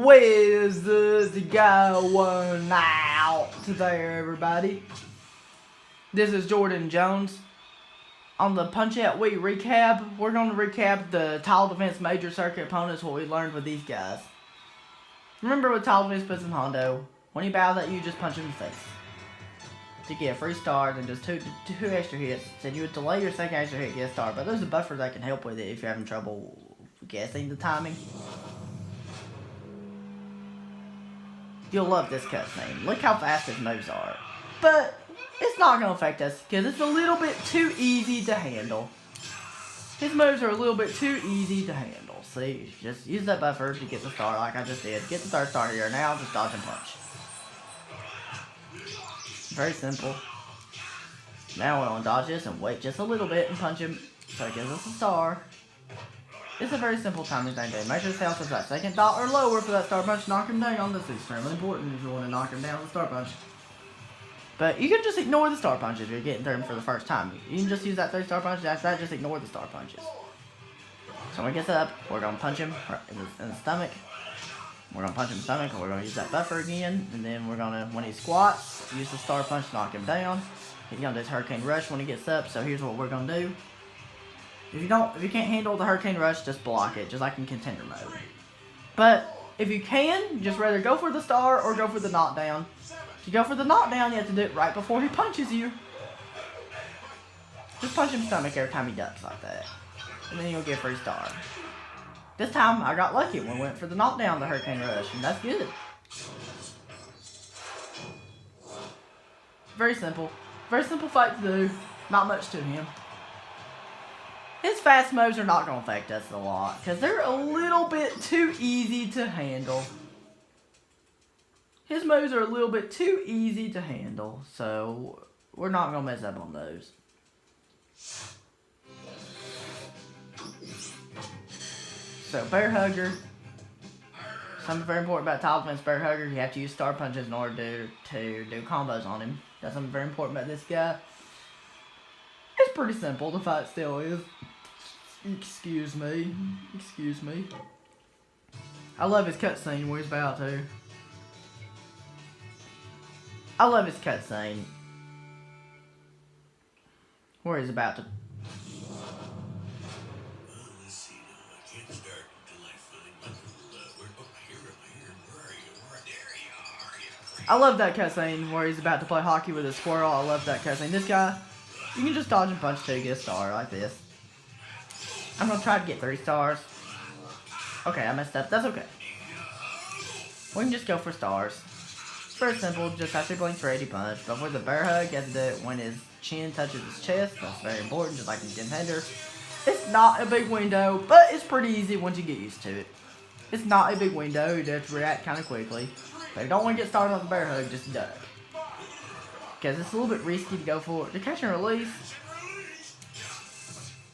Where's the going out there, everybody? This is Jordan Jones. On the Punchout Week recap, we're going to recap the tile defense major circuit opponents, what we learned with these guys. Remember with tile defense puts in Hondo, when he bows at you, just punch him in the face. To get a free star, then just two extra hits. Then you would delay your second extra hit, get a star. But there's a buffer that can help with it if you're having trouble guessing the timing. You'll love this cutscene. Look how fast his moves are. But it's not going to affect us because it's a little bit too easy to handle. His moves are a little bit too easy to handle. See, just use that buffer to get the star like I just did. Get the third star here. Now just dodge and punch. Very simple. Now we're going to dodge this and wait just a little bit and punch him so it gives us a star. It's a very simple timing thing to do. Make sure his health is that second dot or lower for that star punch. Knock him down. This is extremely important if you want to knock him down with a star punch. But you can just ignore the star punches if you're getting through him for the first time. You can just use that 3 star punch. After that, just ignore the star punches. So when he gets up, we're going to punch him in the stomach. We're going to punch him in the stomach, and we're going to use that buffer again. And then we're going to, when he squats, use the star punch to knock him down. He's going to do his Hurricane Rush when he gets up. So here's what we're going to do. If you can't handle the Hurricane Rush, just block it, just like in contender mode. But if you can, just rather go for the star or go for the knockdown. If you go for the knockdown, you have to do it right before he punches you. Just punch him in the stomach every time he ducks like that. And then you'll get a free star. This time, I got lucky when we went for the knockdown, the Hurricane Rush, and that's good. Very simple. Very simple fight to do. Not much to him. His fast moves are not going to affect us a lot, because they're a little bit too easy to handle. His moves are a little bit too easy to handle, so we're not going to mess up on those. So, Bear Hugger. Something very important about tile defense Bear Hugger, you have to use star punches in order to do combos on him. That's something very important about this guy. It's pretty simple, the fight still is. Excuse me. Excuse me. I love his cutscene where he's about to. I love his cutscene where he's about to. I love that cutscene where he's about to play hockey with a squirrel. I love that cutscene. This guy, you can just dodge and punch to get a star like this. I'm going to try to get 3 stars. Okay, I messed up. That's okay. We can just go for stars. It's very simple. Just after he blinks ready punch. But for the bear hug, you have to do it when his chin touches his chest. That's very important, just like in contender. It's not a big window, but it's pretty easy once you get used to it. It's not a big window. You have to react kind of quickly. But if you don't want to get started on the bear hug, just duck. Because it's a little bit risky to go for it. The catch and release,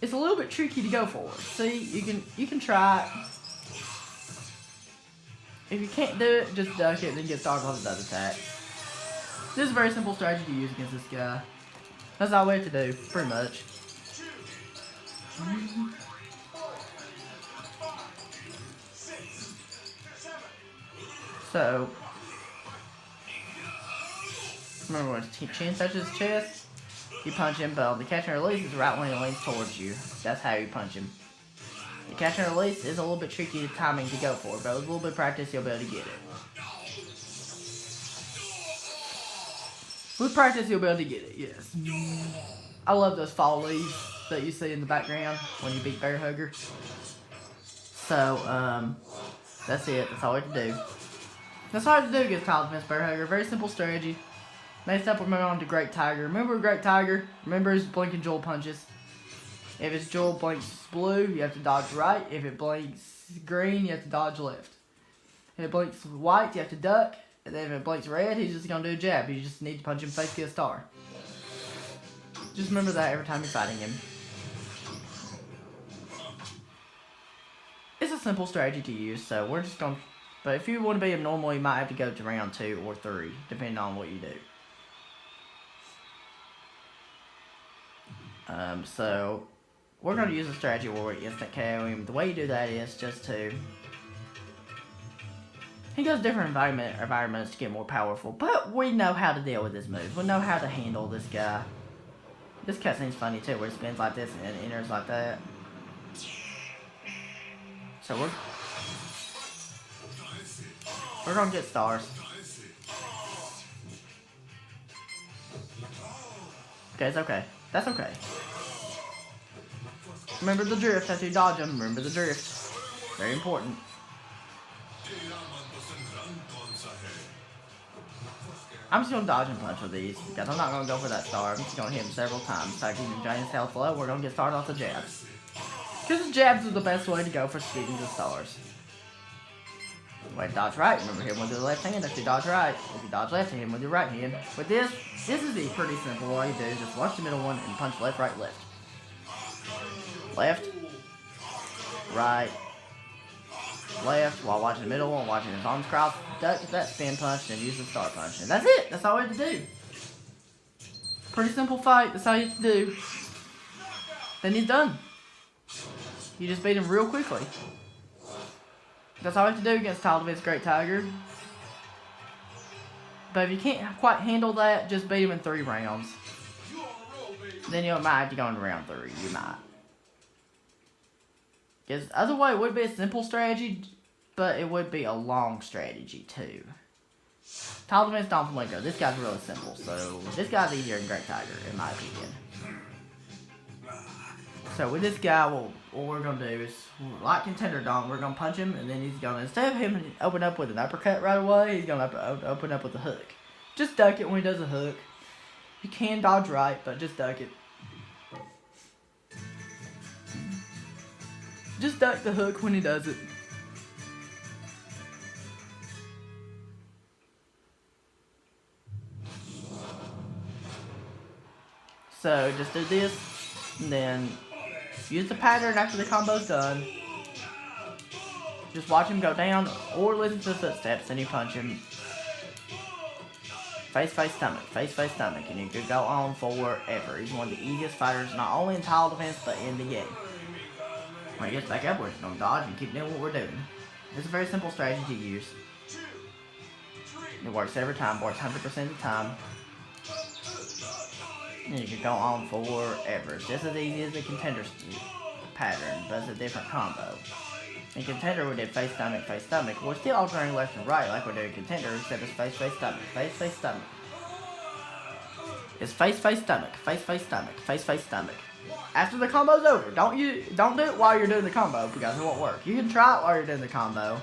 it's a little bit tricky to go for it. See, you can try it. If you can't do it, just duck it and then get started on his other attack. This is a very simple strategy to use against this guy. That's all we have to do, pretty much. So, remember when his chin touches his chest, you punch him, but the catch and release is right when he leans towards you. That's how you punch him. The catch and release is a little bit tricky timing to go for, but with a little bit of practice, you'll be able to get it. With practice, you'll be able to get it, yes. I love those fall leaves that you see in the background when you beat Bear Hugger. So, that's it. That's all we have to do. That's all we have to do against tile defense Bear Hugger. Very simple strategy. Next up, we're moving on to Great Tiger. Remember Great Tiger? Remember his blinking jewel punches. If his jewel blinks blue, you have to dodge right. If it blinks green, you have to dodge left. If it blinks white, you have to duck. And then if it blinks red, he's just going to do a jab. You just need to punch him face, get a star. Just remember that every time you're fighting him. It's a simple strategy to use, so we're just going to... But if you want to be abnormal, you might have to go to round 2 or 3, depending on what you do. So, we're going to use a strategy where we instant KO him. The way you do that is just to He goes different environments to get more powerful, but we know how to deal with his moves. We know how to handle this guy. This cutscene's funny too, where it spins like this and then enters like that. So we're gonna get stars. Okay, it's okay. That's okay. Remember the drift after you dodge him. Remember the drift. Very important. I'm just gonna dodge and punch with these because I'm not gonna go for that star. I'm just gonna hit him several times. So I keep him drain his health low. We're gonna get started off the jabs. Because the jabs are the best way to go for speeding the stars. Wait, dodge right. Remember, hit him with the left hand if you dodge right. If you dodge left, hit him with your right hand. With this is the pretty simple. All you do is just watch the middle one and punch left, right, left. Left, right, left, while watching the middle one, watching his arms cross, duck that spin punch, and use the star punch. And that's it. That's all we have to do. Pretty simple fight. That's all you have to do. Then he's done. You just beat him real quickly. That's all you have to do against Title Defense Great Tiger. But if you can't quite handle that, just beat him in 3 rounds. Then you might have to go into round 3. You might. Because other way, it would be a simple strategy, but it would be a long strategy too. Title Defense Don Flamingo. This guy's really simple, so this guy's easier than Great Tiger, in my opinion. So with this guy, what we're going to do is, like Contender Don, we're going to punch him, and then he's going to, instead of him open up with an uppercut right away, he's going to open up with a hook. Just duck it when he does a hook. You can dodge right, but just duck it. Just duck the hook when he does it. So just do this, and then use the pattern after the combo's done. Just watch him go down, or listen to the footsteps, and you punch him. Face, face, stomach. Face, face, stomach. And you could go on forever. He's one of the easiest fighters, not only in Title Defense, but in the game. When he gets back up, we're just going to dodge and keep doing what we're doing. It's a very simple strategy to use. It works every time, works 100% of the time. And you can go on forever. It's just as easy as the Contender's pattern, but it's a different combo. In Contender, we did face, stomach. We're still alternating left and right like we're doing Contender, except it's face, face, stomach. Face, face, stomach. It's face, face, stomach. Face, face, stomach. Face, face, stomach. After the combo's over, don't do it while you're doing the combo because it won't work. You can try it while you're doing the combo.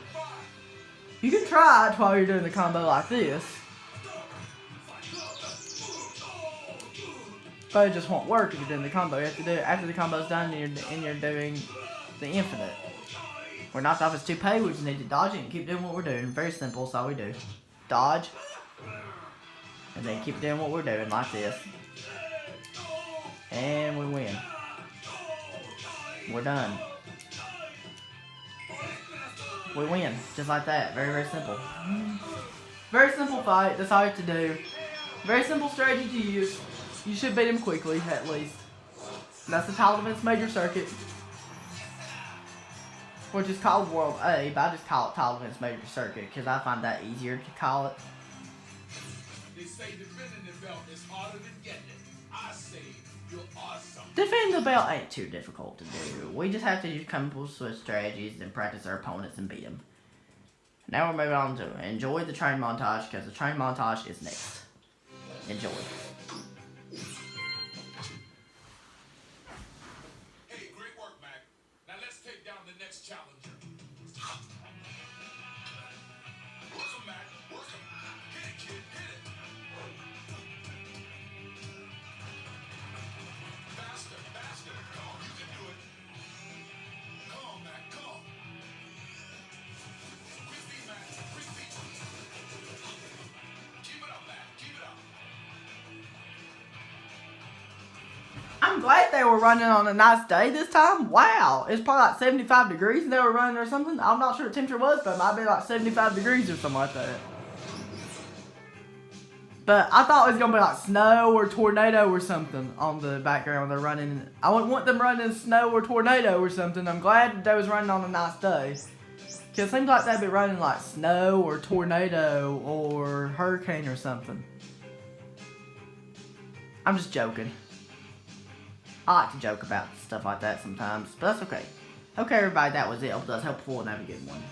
You can try it while you're doing the combo like this. But it just won't work if you're doing the combo. You have to do it after the combo's done and you're doing the infinite. We're knocked off his toupee, we just need to dodge it and keep doing what we're doing. Very simple, that's all we do. Dodge. And then keep doing what we're doing like this. And we win. We're done. We win. Just like that. Very, very simple. Very simple fight. That's all you have to do. Very simple strategy to use. You should beat him quickly, at least. That's the Title Defense Major Circuit. Which is called World A, but I just call it Title Defense Major Circuit because I find that easier to call it. They say defending the belt is harder than getting it. I say you're awesome. Defending the belt ain't too difficult to do. We just have to come up with strategies and practice our opponents and beat them. Now we're moving on to enjoy the train montage because the train montage is next. Enjoy. Hey, great work, Mac. Now let's take down the next challenger. Work him, Mac. Work him. Hit it, kid. Hit it. Faster, faster. Come on, you can do it. Come on, Mac. Come on. Quick feet, Mac. Quick feet. Keep it up, Mac. Keep it up. I'm glad they were running on a nice day this time. Wow, it's probably like 75 degrees and they were running or something. I'm not sure what the temperature was, but it might be like 75 degrees or something like that. But I thought it was going to be like snow or tornado or something on the background. They're running. I wouldn't want them running snow or tornado or something. I'm glad they was running on a nice day. Cause it seems like they'd be running like snow or tornado or hurricane or something. I'm just joking. I like to joke about stuff like that sometimes, but that's okay. Okay, everybody, that was it. I hope that's helpful and have a good one.